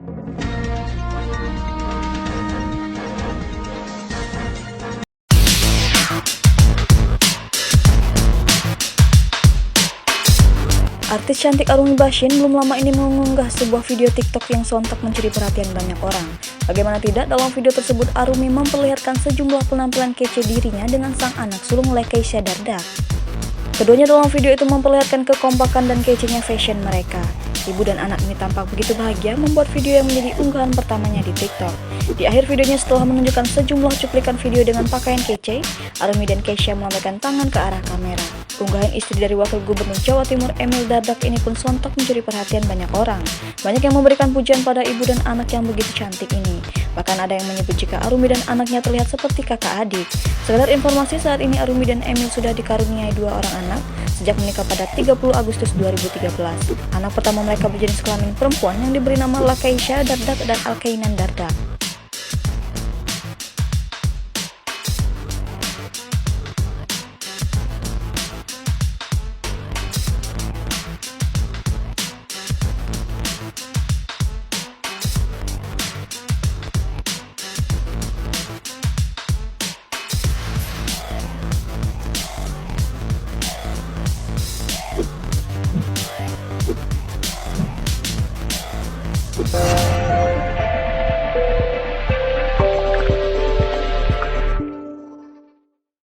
Artis cantik Arumi Bachsin belum lama ini mengunggah sebuah video TikTok yang sontak mencuri perhatian banyak orang. Bagaimana tidak, dalam video tersebut Arumi memperlihatkan sejumlah penampilan kece dirinya dengan sang anak sulung Keisha Dardak. Keduanya dalam video itu memperlihatkan kekompakan dan kecenya fashion mereka. Ibu dan anak ini tampak begitu bahagia membuat video yang menjadi unggahan pertamanya di TikTok. Di akhir videonya, setelah menunjukkan sejumlah cuplikan video dengan pakaian kece, Arumi dan Keisha melambaikan tangan ke arah kamera. Unggahan istri dari Wakil Gubernur Jawa Timur Emil Dardak ini pun sontak mencuri perhatian banyak orang. Banyak yang memberikan pujian pada ibu dan anak yang begitu cantik ini. Bahkan ada yang menyebut jika Arumi dan anaknya terlihat seperti kakak adik. Sekedar informasi, saat ini Arumi dan Emil sudah dikaruniai 2 orang anak sejak menikah pada 30 Agustus 2013. Anak pertama mereka berjenis kelamin perempuan yang diberi nama Keisha Dardak dan Alkeinan Dardak.